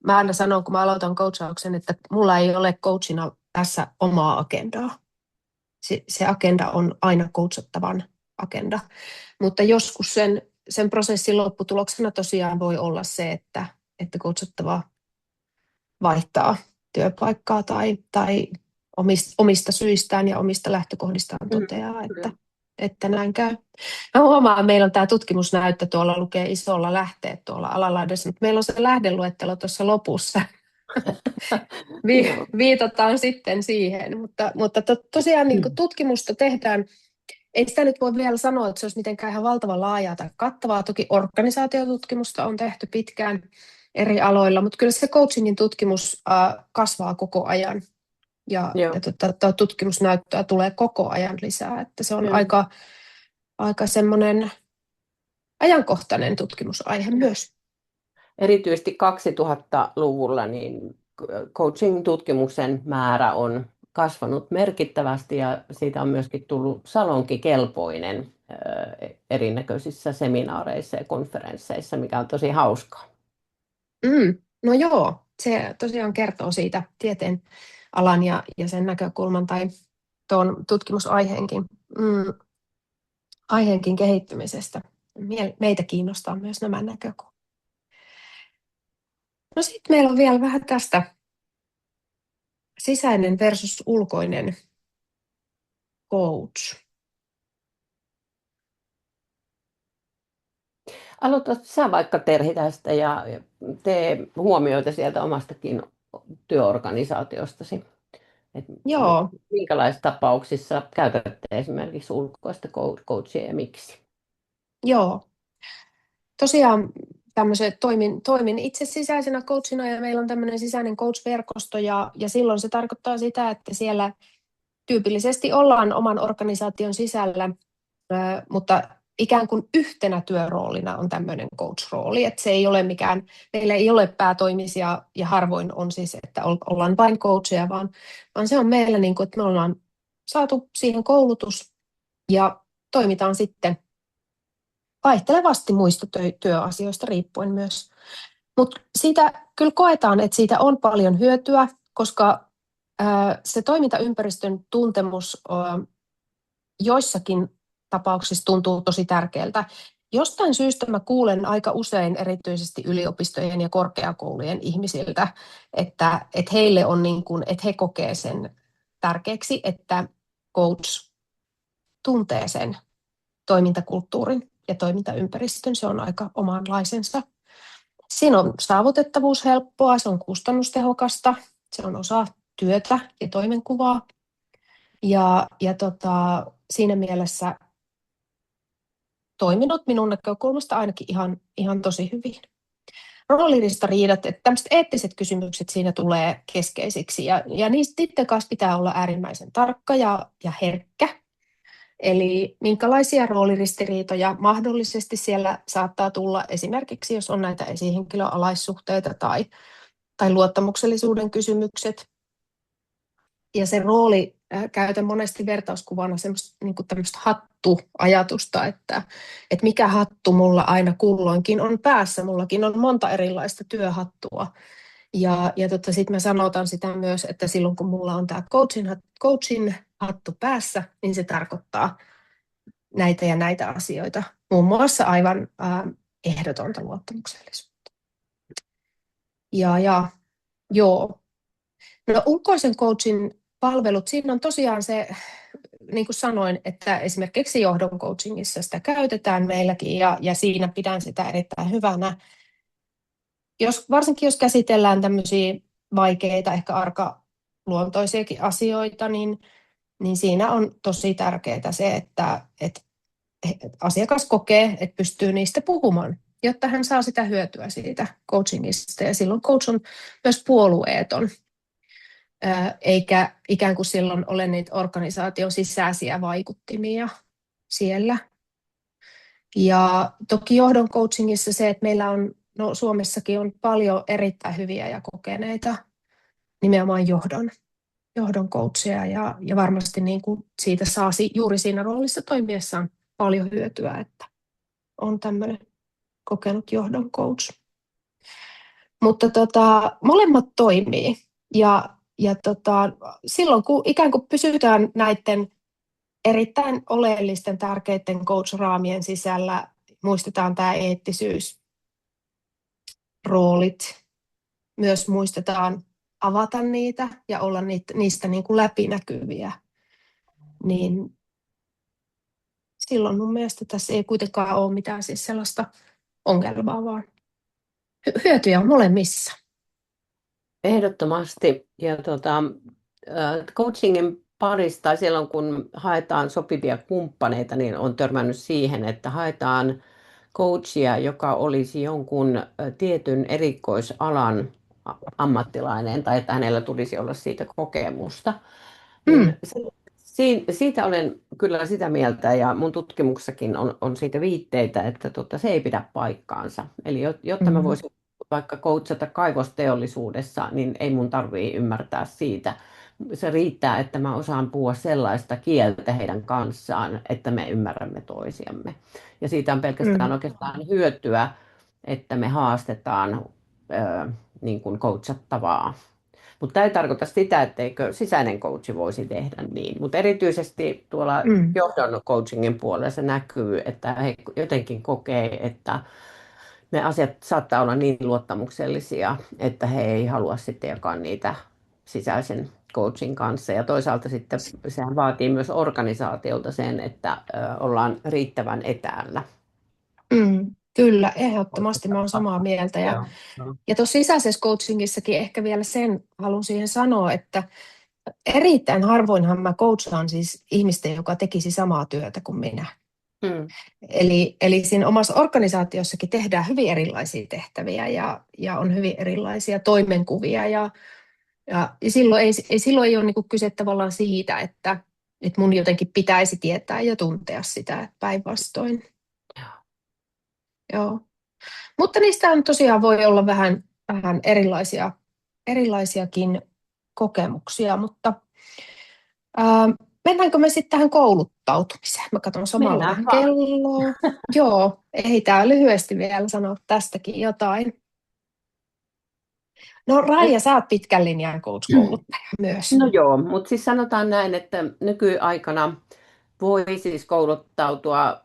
mä aina sanon, kun mä aloitan coachauksen, että mulla ei ole coachina tässä omaa agendaa. Se agenda on aina coachattavan agenda. Mutta joskus sen prosessin lopputuloksena tosiaan voi olla se, että coachattava vaihtaa työpaikkaa tai omista syistään ja omista lähtökohdistaan toteaa, että näin käy. Mä huomaan, että meillä on tämä tutkimusnäyttö, tuolla lukee isolla lähteet tuolla alalaidassa, mutta meillä on se lähdeluettelo tuossa lopussa. Viitataan sitten siihen, mutta tosiaan niin kuin tutkimusta tehdään. Ei sitä nyt voi vielä sanoa, että se olisi mitenkään ihan valtavan laajaa tai kattavaa. Toki organisaatiotutkimusta on tehty pitkään eri aloilla, mutta kyllä se coachingin tutkimus kasvaa koko ajan. Ja tutkimusnäyttöä tulee koko ajan lisää. Että se on aika semmoinen ajankohtainen tutkimusaihe myös. Erityisesti 2000-luvulla niin coaching-tutkimuksen määrä on kasvanut merkittävästi ja siitä on myöskin tullut salonkikelpoinen erinäköisissä seminaareissa ja konferensseissa, mikä on tosi hauskaa. No joo, se tosiaan kertoo siitä tieteen alan ja sen näkökulman tai tuon tutkimusaiheenkin kehittymisestä. Meitä kiinnostaa myös nämä näkökulmat. No sitten meillä on vielä vähän tästä sisäinen versus ulkoinen coach. Aloitat sä vaikka Terhi tästä ja tee huomioita sieltä omastakin työorganisaatiostasi. Joo. Minkälaisissa tapauksissa käytätte esimerkiksi ulkoista coachia ja miksi? Joo. Tosiaan toimin itse sisäisenä coachina ja meillä on tämmöinen sisäinen coach-verkosto ja silloin se tarkoittaa sitä, että siellä tyypillisesti ollaan oman organisaation sisällä, mutta ikään kuin yhtenä työroolina on tämmöinen coach-rooli, että se ei ole meillä ei ole päätoimisia ja harvoin on siis, että ollaan vain coacheja, vaan se on meillä niin kuin, että me ollaan saatu siihen koulutus ja toimitaan sitten vaihtelevasti muista työasioista riippuen myös. Mutta siitä kyllä koetaan, että siitä on paljon hyötyä, koska se toimintaympäristön tuntemus joissakin tapauksissa tuntuu tosi tärkeältä. Jostain syystä mä kuulen aika usein erityisesti yliopistojen ja korkeakoulujen ihmisiltä, että heille on niin kuin, että he kokee sen tärkeäksi, että coach tuntee sen toimintakulttuurin ja toimintaympäristön. Se on aika omanlaisensa. Siinä on saavutettavuus helppoa, se on kustannustehokasta, se on osa työtä ja toimenkuvaa. Ja siinä mielessä toiminut minun näkökulmasta ainakin ihan tosi hyvin. rooliristariidat, että tämmöiset eettiset kysymykset siinä tulee keskeisiksi ja niiden kanssa pitää olla äärimmäisen tarkka ja herkkä. Eli minkälaisia rooliristiriitoja mahdollisesti siellä saattaa tulla esimerkiksi, jos on näitä esihenkilöalaissuhteita tai luottamuksellisuuden kysymykset. Ja se rooli käytän monesti vertauskuvana semmoista niin kuin tämmöistä hattuajatusta, että mikä hattu mulla aina kulloinkin on päässä. Mullakin on monta erilaista työhattua. Ja sitten mä sanotan sitä myös, että silloin kun mulla on tämä coachin hattu päässä, niin se tarkoittaa näitä ja näitä asioita. Muun muassa aivan ehdotonta luottamuksellisuutta. Joo. No, ulkoisen coachin palvelut, siinä on tosiaan se, niin kuin sanoin, että esimerkiksi johdon coachingissa sitä käytetään meilläkin ja siinä pidän sitä erittäin hyvänä. Varsinkin jos käsitellään tämmöisiä vaikeita, ehkä arkaluontoisiakin asioita, niin siinä on tosi tärkeää se, että asiakas kokee, että pystyy niistä puhumaan, jotta hän saa sitä hyötyä siitä coachingista. Ja silloin coach on myös puolueeton, eikä ikään kuin silloin ole niitä organisaation sisäisiä vaikuttimia siellä. Ja toki johdon coachingissa se, että meillä on, Suomessakin on paljon erittäin hyviä ja kokeneita nimenomaan johdon coacheja ja varmasti niin kuin siitä saa juuri siinä roolissa toimiessaan paljon hyötyä, että on tämmöinen kokenut johdon coach. Mutta molemmat toimii ja silloin kun ikään kuin pysytään näiden erittäin oleellisten tärkeiden coach-raamien sisällä, muistetaan tämä eettisyys, roolit, myös muistetaan avata niitä ja olla niistä niin kuin läpinäkyviä, niin silloin mun mielestä tässä ei kuitenkaan ole mitään siis sellaista ongelmaa, vaan hyötyjä on molemmissa. Ehdottomasti. Ja coachingin parista silloin, kun haetaan sopivia kumppaneita, niin on törmännyt siihen, että haetaan coachia, joka olisi jonkun tietyn erikoisalan ammattilainen tai että hänellä tulisi olla siitä kokemusta. Siitä olen kyllä sitä mieltä ja mun tutkimuksessakin on siitä viitteitä, että se ei pidä paikkaansa. Eli jotta mä voisin vaikka coachata kaivosteollisuudessa, niin ei mun tarvitse ymmärtää siitä. Se riittää, että mä osaan puhua sellaista kieltä heidän kanssaan, että me ymmärrämme toisiamme. Ja siitä on pelkästään oikeastaan hyötyä, että me haastetaan niin kuin coachattavaa. Mutta tämä ei tarkoita sitä, etteikö sisäinen coachi voisi tehdä niin. Mutta erityisesti tuolla johdon coachingin puolella se näkyy, että he jotenkin kokee, että ne asiat saattaa olla niin luottamuksellisia, että he ei halua sitten jakaa niitä sisäisen coachin kanssa. Ja toisaalta sitten sehän vaatii myös organisaatiolta sen, että ollaan riittävän etäällä. Kyllä, ehdottomasti mä olen samaa mieltä. Ja tuossa sisäisessä coachingissakin ehkä vielä sen haluan siihen sanoa, että erittäin harvoinhan mä coachaan siis ihmistä, joka tekisi samaa työtä kuin minä. Eli siinä omassa organisaatiossakin tehdään hyvin erilaisia tehtäviä ja on hyvin erilaisia toimenkuvia. Ja silloin ei ole niinku kyse tavallaan siitä, että mun jotenkin pitäisi tietää ja tuntea sitä päinvastoin. Joo. Mutta niistä on tosiaan voi olla vähän erilaisiakin kokemuksia, mutta mennäänkö me sitten tähän kouluttautumiseen? Mä katson samalla vähän kelloa. Joo, ehditään lyhyesti vielä sanoa tästäkin jotain. No Raija, sä oot pitkän linjan coach-kouluttaja myös. No joo, mutta siis sanotaan näin, että nykyaikana voi siis kouluttautua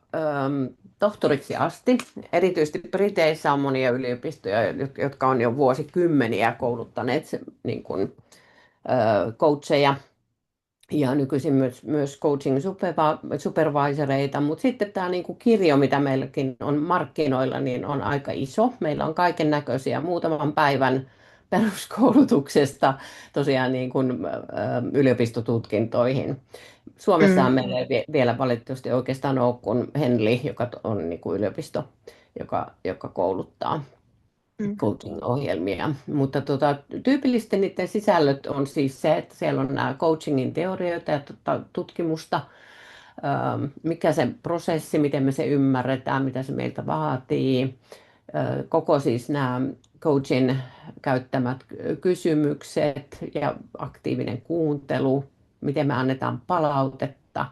tohtoriksi asti. Erityisesti Briteissä on monia yliopistoja, jotka on jo vuosikymmeniä kouluttaneet niin kuin, coacheja ja nykyisin myös coaching supervisoreita, mutta sitten tämä niin kuin kirjo, mitä meilläkin on markkinoilla, niin on aika iso. Meillä on kaiken näköisiä muutaman päivän peruskoulutuksesta tosiaan niin kuin, yliopistotutkintoihin. Suomessa meillä ei vielä valitettavasti oikeastaan ole kuin Henley, joka on niin kuin yliopisto, joka kouluttaa. coaching-ohjelmia. Mutta tyypillisesti niiden sisällöt on siis se, että siellä on nämä coachingin teorioita ja tutkimusta, mikä se prosessi, miten me se ymmärretään, mitä se meiltä vaatii, koko siis nämä coachin käyttämät kysymykset ja aktiivinen kuuntelu, miten me annetaan palautetta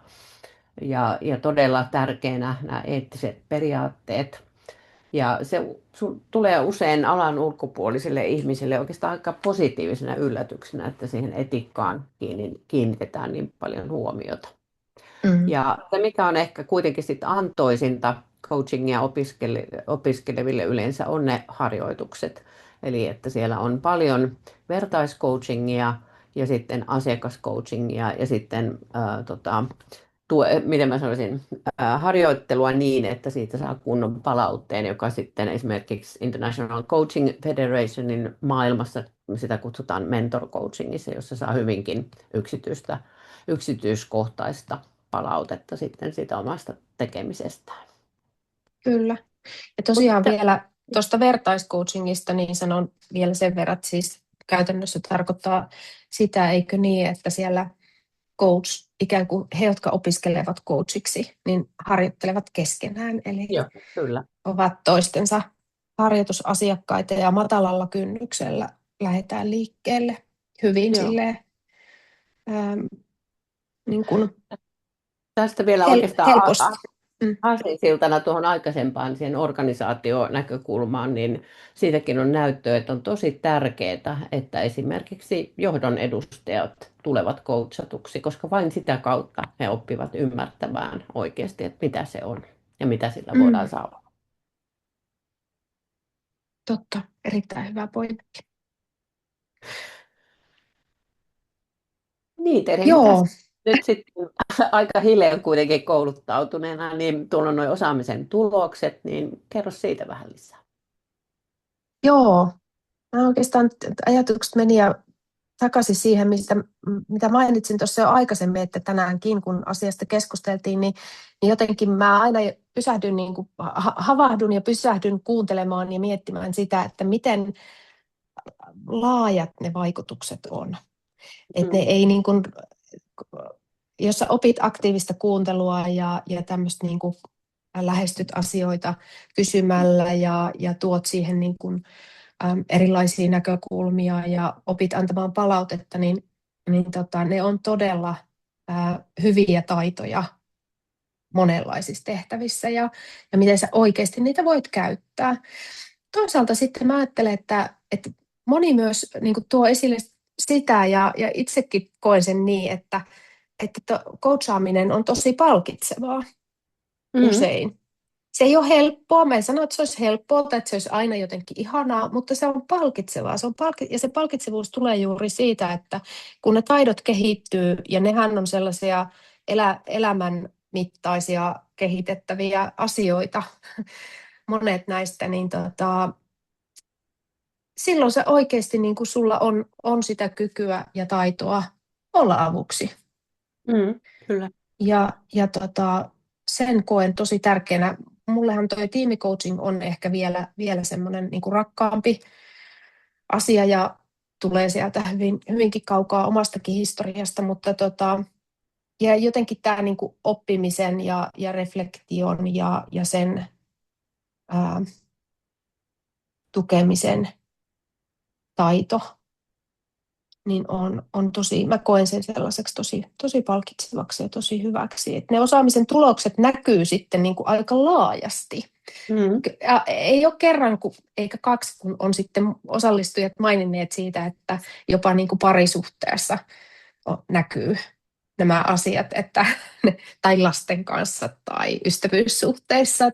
ja todella tärkeänä nämä eettiset periaatteet. Ja se tulee usein alan ulkopuolisille ihmisille oikeastaan aika positiivisena yllätyksenä, että siihen etiikkaan kiinnitetään niin paljon huomiota. Ja se, mikä on ehkä kuitenkin sit antoisinta coachingia opiskeleville yleensä, on ne harjoitukset. Eli että siellä on paljon vertaiscoachingia ja sitten asiakascoachingia ja sitten miten mä sanoisin, harjoittelua niin, että siitä saa kunnon palautteen, joka sitten esimerkiksi International Coaching Federationin maailmassa sitä kutsutaan mentor coachingissa, jossa saa hyvinkin yksityiskohtaista palautetta sitten siitä omasta tekemisestään. Kyllä. Ja tosiaan vielä tuosta vertaiscoachingista niin sanon vielä sen verran, että siis käytännössä tarkoittaa sitä, eikö niin, että siellä coach, ikään kuin he, jotka opiskelevat coachiksi, niin harjoittelevat keskenään. Eli Joo, kyllä. ovat toistensa harjoitusasiakkaita ja matalalla kynnyksellä lähdetään liikkeelle hyvin silleen, niin kuin tästä vielä oikeastaan helposti. aasinsiltana tuohon aikaisempaan siihen organisaationäkökulmaan, niin siitäkin on näyttöä, että on tosi tärkeää, että esimerkiksi johdon edustajat tulevat coachatuksi, koska vain sitä kautta he oppivat ymmärtämään oikeasti, että mitä se on ja mitä sillä voidaan saada. Totta, erittäin hyvä pointti. Niin, Terhi, nyt sitten aika hiljan kuitenkin kouluttautuneena, niin tuolla on nuo osaamisen tulokset, niin kerro siitä vähän lisää. Joo, mä oikeastaan ajatukset meni takaisin siihen, mitä mainitsin tuossa jo aikaisemmin, että tänäänkin kun asiasta keskusteltiin, niin jotenkin mä aina pysähdyn, niin kuin, havahdun ja pysähdyn kuuntelemaan ja miettimään sitä, että miten laajat ne vaikutukset on. Että ne ei niin kuin, jos sä opit aktiivista kuuntelua ja tämmöistä niin kuin lähestyt asioita kysymällä ja tuot siihen niin kuin, erilaisia näkökulmia ja opit antamaan palautetta, niin ne on todella hyviä taitoja monenlaisissa tehtävissä ja miten sä oikeasti niitä voit käyttää. Toisaalta sitten mä ajattelen, että moni myös niin kuin tuo esille sitä ja itsekin koen sen niin, että coachaaminen on tosi palkitsevaa usein. Se ei ole helppoa. Mä en sano, että se olisi helppoa tai että se olisi aina jotenkin ihanaa, mutta se on palkitsevaa. Ja se palkitsevuus tulee juuri siitä, että kun ne taidot kehittyy ja nehän on sellaisia elämän mittaisia kehitettäviä asioita, monet näistä, niin silloin se oikeasti niin kuin sulla on sitä kykyä ja taitoa olla avuksi. Kyllä. Ja sen koen tosi tärkeänä. Mullehan toi tiimicoaching on ehkä vielä semmoinen niin kuin rakkaampi asia ja tulee sieltä hyvinkin kaukaa omastakin historiasta, mutta ja jotenkin tämä niin kuin oppimisen ja reflektion ja sen tukemisen taito, niin on tosi, mä koen sen sellaiseksi tosi palkitsevaksi ja tosi hyväksi. Et ne osaamisen tulokset näkyy sitten niin kuin aika laajasti. Ja ei ole kerran eikä kaksi, kun on sitten osallistujat maininneet siitä, että jopa niin kuin parisuhteessa näkyy nämä asiat, että tai lasten kanssa tai ystävyyssuhteissa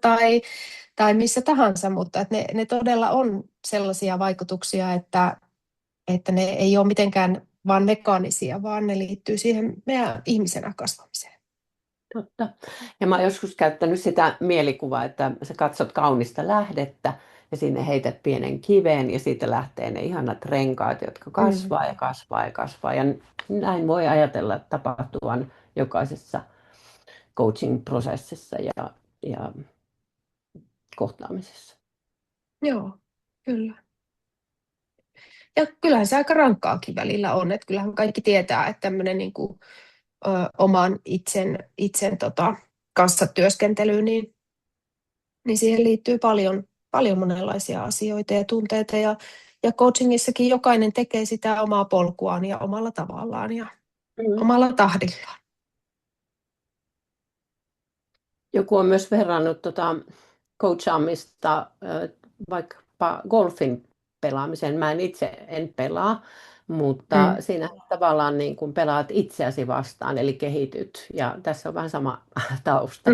tai missä tahansa, mutta että ne todella on sellaisia vaikutuksia, että ne ei ole mitenkään vaan mekaanisia, vaan ne liittyy siihen meidän ihmisenä kasvamiseen. Totta. Ja mä oon joskus käyttänyt sitä mielikuvaa, että sä katsot kaunista lähdettä ja sinne heität pienen kiveen ja siitä lähtee ne ihanat renkaat, jotka kasvaa ja kasvaa ja kasvaa. Ja näin voi ajatella tapahtuvan jokaisessa coaching-prosessissa ja kohtaamisessa. Joo, kyllä. Ja kyllähän se aika rankkaakin välillä on, että kyllähän kaikki tietää, että tämmöinen niin kuin, oman itsen kanssa työskentely, niin siihen liittyy paljon monenlaisia asioita ja tunteita. Ja coachingissakin jokainen tekee sitä omaa polkuaan ja omalla tavallaan ja omalla tahdillaan. Joku on myös verrannut coachaamista vaikkapa golfin pelaamiseen. Mä en pelaa, mutta siinä tavallaan niin kuin pelaat itseäsi vastaan, eli kehityt. Ja tässä on vähän sama tausta.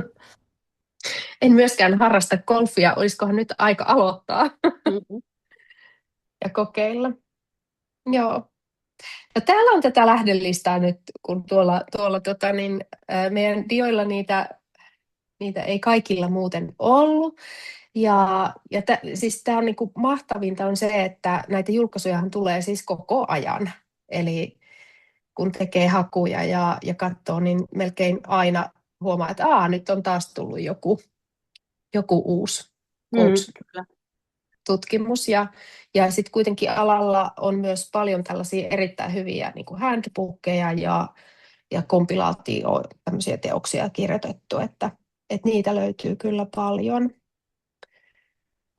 En myöskään harrasta golfia, olisikohan nyt aika aloittaa ja kokeilla. Joo. No, täällä on tätä lähdelistaa nyt, kun tuolla meidän dioilla niitä ei kaikilla muuten ollut. Siis tämä on niinku mahtavinta on se, että näitä julkaisujahan tulee siis koko ajan. Eli kun tekee hakuja ja katsoo, niin melkein aina huomaa, että nyt on taas tullut joku uusi tutkimus. Ja sitten kuitenkin alalla on myös paljon tällaisia erittäin hyviä niin kuin handbookeja ja kompilaatio tämmöisiä teoksia kirjoitettu, että niitä löytyy kyllä paljon.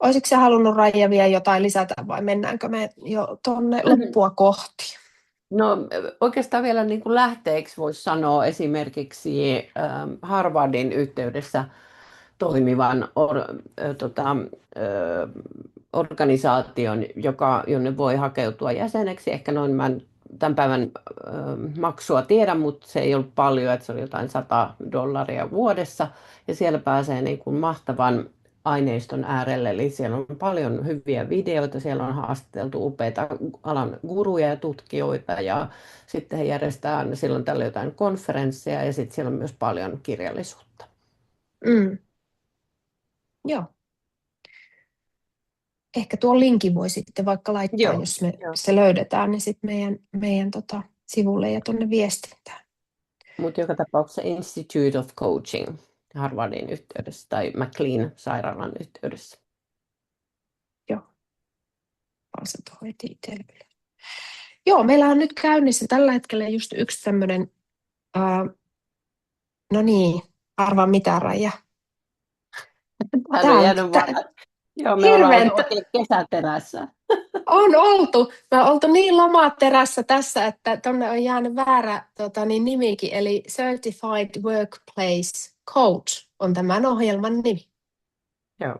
Olisitko sä halunnut, Raija, vielä jotain lisätä vai mennäänkö me jo tuonne loppua kohti? No oikeastaan vielä niin kuin lähteeksi voisi sanoa esimerkiksi Harvardin yhteydessä toimivan organisaation, jonne voi hakeutua jäseneksi. Ehkä noin mä en tämän päivän maksua tiedä, mutta se ei ollut paljon, että se oli jotain $100 vuodessa. Ja siellä pääsee niin kuin mahtavan aineiston äärelle, eli siellä on paljon hyviä videoita, siellä on haastateltu upeita alan guruja ja tutkijoita, ja sitten he järjestää silloin tällä jotain konferensseja, ja sitten siellä on myös paljon kirjallisuutta. Joo. Ehkä tuon linkin voi sitten vaikka laittaa, jos se löydetään, niin sitten meidän sivulle ja tuonne viestintään. Mutta joka tapauksessa Institute of Coaching Harvardin yhteydessä tai McLean-sairaalan yhteydessä. Joo. Se tuo heti itselle. Joo, meillä on nyt käynnissä tällä hetkellä just yksi tämmöinen, no niin, arvaa mitä, Raija. Tämä on jäänyt Joo, me ollaan oikein kesäterässä. On oltu. Me on oltu niin lomaterässä tässä, että tuonne on jäänyt väärä nimikin, eli Certified Workplace Coach on tämän ohjelman nimi. Joo.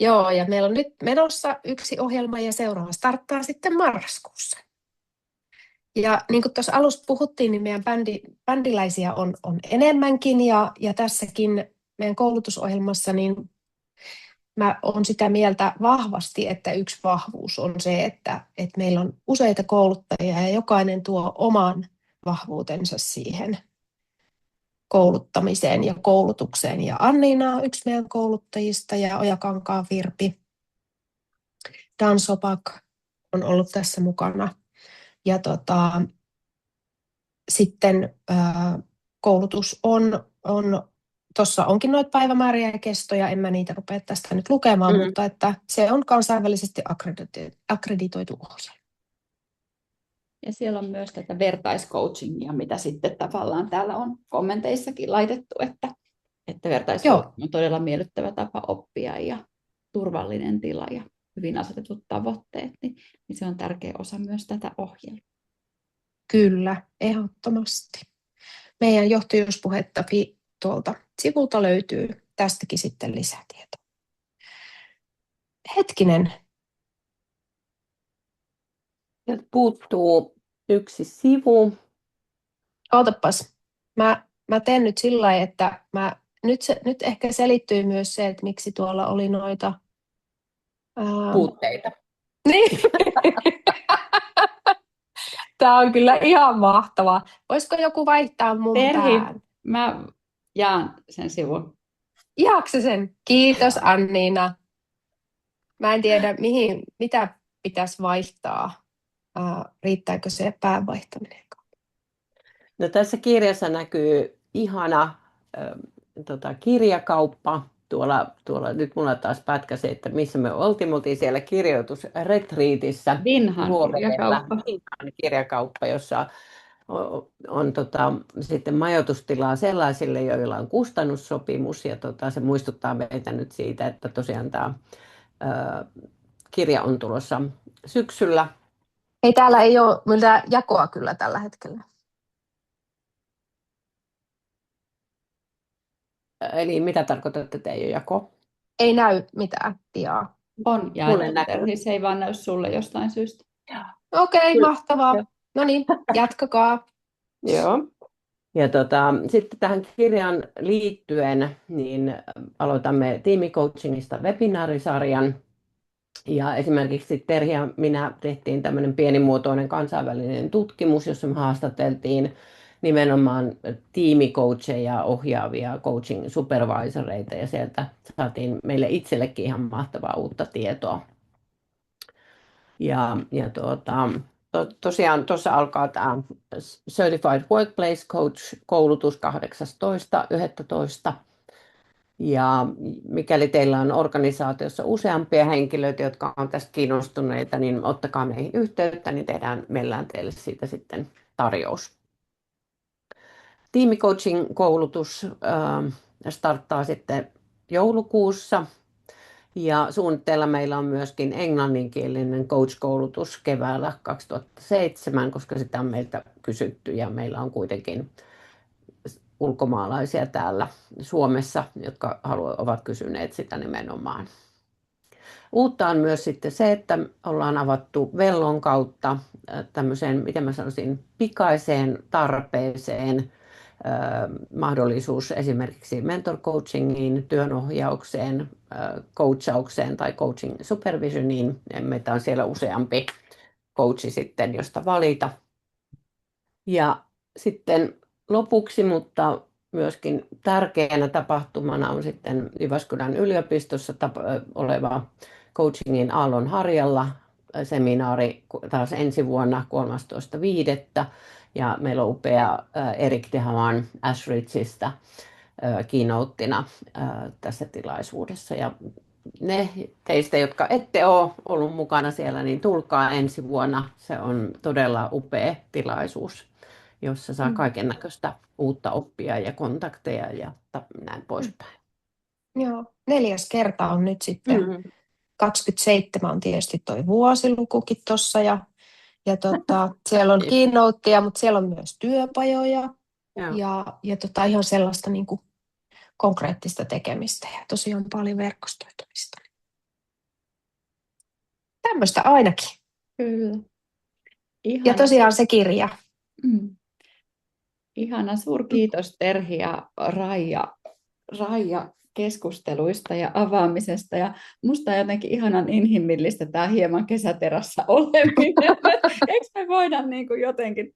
Joo, ja meillä on nyt menossa yksi ohjelma ja seuraava starttaa sitten marraskuussa. Ja niin kuin tuossa alussa puhuttiin, niin meidän bändiläisiä on enemmänkin ja tässäkin meidän koulutusohjelmassa niin mä olen sitä mieltä vahvasti, että yksi vahvuus on se, että meillä on useita kouluttajia ja jokainen tuo oman vahvuutensa siihen kouluttamiseen ja koulutukseen. Ja Anniina on yksi meidän kouluttajista ja Ojakankaan Virpi. Dan Sopak on ollut tässä mukana. Ja sitten koulutus on tuossa onkin noita päivämääriä ja kestoja, en mä niitä rupea tästä nyt lukemaan, mutta että se on kansainvälisesti akkreditoitu ohjelma. Ja siellä on myös tätä vertaiscoachingia, mitä sitten tavallaan täällä on kommenteissakin laitettu, että vertaiscoaching on todella miellyttävä tapa oppia ja turvallinen tila ja hyvin asetetut tavoitteet, niin se on tärkeä osa myös tätä ohjelmaa. Kyllä, ehdottomasti. Meidän johtajuuspuhetta tuolta sivulta löytyy tästäkin sitten lisätietoa. Hetkinen. Sieltä puuttuu yksi sivu. Ootapas. Mä teen nyt sillä lailla, että nyt ehkä selittyy myös se, että miksi tuolla oli noita puutteita. Niin. Tämä on kyllä ihan mahtavaa. Voisiko joku vaihtaa mun pään? Mä jaan sen sivun. Jaakse sen? Kiitos, Anniina. Mä en tiedä, mitä pitäisi vaihtaa. Riittääkö se pään vaihtaminen? No, tässä kirjassa näkyy ihana kirjakauppa nyt mulla taas pätkäsi, että missä me oltiin. Me oltiin siellä kirjoitusretriitissä Vinhan Vuovedellä, kirjakauppa. Vinhan kirjakauppa, jossa on sitten majoitustilaa sellaisille, joilla on kustannussopimus. Ja se muistuttaa meitä nyt siitä, että tosiaan tämä kirja on tulossa syksyllä. Ei, täällä ei ole mitään jakoa kyllä tällä hetkellä. Eli mitä tarkoitatte, että ei ole jako? Ei näy mitään diaa. On jaettu, siis ei vaan näy sulle jostain syystä. Okei, mahtavaa. No niin, jatkakaa. Joo. Ja sitten tähän kirjaan liittyen, niin aloitamme tiimicoachingista webinaarisarjan. Ja esimerkiksi Terhi ja minä tehtiin tämmöinen pienimuotoinen kansainvälinen tutkimus, jossa me haastateltiin nimenomaan tiimicoacheja, ohjaavia coaching supervisoreita, ja sieltä saatiin meille itsellekin ihan mahtavaa uutta tietoa. Tosiaan tuossa alkaa tämä Certified Workplace Coach-koulutus 18.11. Ja mikäli teillä on organisaatiossa useampia henkilöitä, jotka on tästä kiinnostuneita, niin ottakaa meihin yhteyttä, niin tehdään mielellään teille siitä sitten tarjous. Tiimicoaching-koulutus starttaa sitten joulukuussa. Ja suunnitteilla meillä on myöskin englanninkielinen coach-koulutus keväällä 2007, koska sitä on meiltä kysytty ja meillä on kuitenkin ulkomaalaisia täällä Suomessa, jotka ovat kysyneet sitä nimenomaan. Uutta on myös sitten se, että ollaan avattu Vellon kautta tämmöiseen, miten mä sanoisin, pikaiseen tarpeeseen mahdollisuus esimerkiksi mentor coachingiin, työnohjaukseen, coachaukseen tai coaching supervisioniin. Meitä on siellä useampi coachi sitten, josta valita. Ja sitten lopuksi, mutta myöskin tärkeänä tapahtumana on sitten Jyväskylän yliopistossa oleva coachingin Aallonharjalla seminaari taas ensi vuonna 13.5. Ja meillä on upea Erik de Haman Ashridgeista keynoteina tässä tilaisuudessa. Ja ne teistä, jotka ette ole ollut mukana siellä, niin tulkaa ensi vuonna. Se on todella upea tilaisuus, jossa saa kaiken näköistä uutta oppia ja kontakteja ja näin poispäin. Joo, 4. kerta on nyt sitten. 27 on tietysti toi vuosilukukin tuossa ja siellä on keynoteja, mutta siellä on myös työpajoja ja ihan sellaista niin kuin konkreettista tekemistä ja tosiaan paljon verkostoitumista. Tämmöistä ainakin. Kyllä. Ihana. Ja tosiaan se kirja. Ihana, suurkiitos Terhi ja Raija keskusteluista ja avaamisesta. Ja musta on jotenkin ihanan inhimillistä tämä hieman kesäterässä oleminen. Eikö me voida niin kuin jotenkin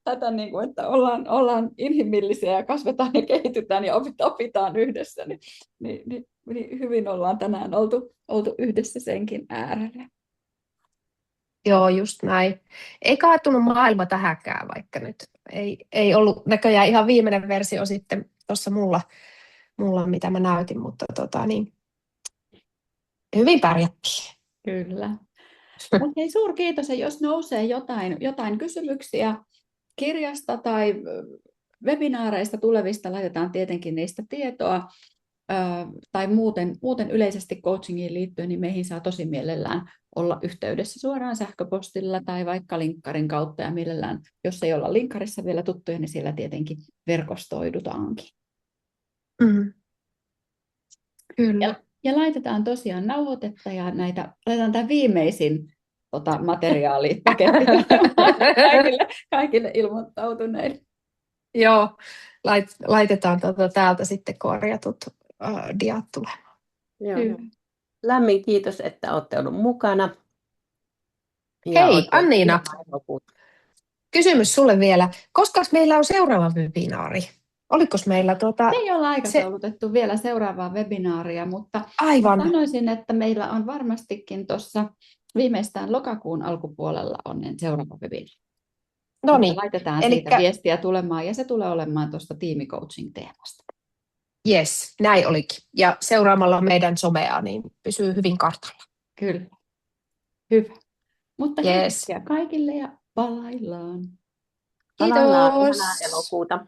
tätä niin kuin, että ollaan inhimillisiä ja kasvetaan ja kehitytään ja opitaan yhdessä. Niin hyvin ollaan tänään oltu yhdessä senkin äärellä. Joo, just näin. Ei kaatunut maailma tähänkään, vaikka nyt ei ollut näköjään ihan viimeinen versio sitten tuossa mulla, mitä mä näytin, mutta hyvin pärjättiin. Kyllä. Mutta hei, suurkiitos, ja jos nousee jotain kysymyksiä kirjasta tai webinaareista tulevista, laitetaan tietenkin niistä tietoa, tai muuten yleisesti coachingiin liittyen, niin meihin saa tosi mielellään olla yhteydessä suoraan sähköpostilla tai vaikka linkkarin kautta, ja mielellään, jos ei olla linkkarissa vielä tuttuja, niin siellä tietenkin verkostoidutaankin. Kyllä. Ja laitetaan tosiaan nauhoitetta ja laitetaan tämä viimeisin materiaalipaketti kaikille ilmoittautuneille. Joo, laitetaan täältä sitten korjatut diat tulemaan. Joo. Lämmin kiitos, että olette olleet mukana. Hei, Anniina, kysymys sulle vielä. Koska meillä on seuraava webinaari? Oliko meillä Me ei olla aikataulutettu vielä seuraavaa webinaaria, mutta aivan. Sanoisin, että meillä on varmastikin tuossa viimeistään lokakuun alkupuolella onnen seuraava webinaari. No niin. Laitetaan siitä viestiä tulemaan, ja se tulee olemaan tuosta tiimicoaching-teemasta. Yes, näin olikin. Ja seuraamalla meidän somea, niin pysyy hyvin kartalla. Kyllä. Hyvä. Mutta Yes. kiitoksia kaikille ja palaillaan. Palaillaan. Ihanaa Kiitos. elokuuta.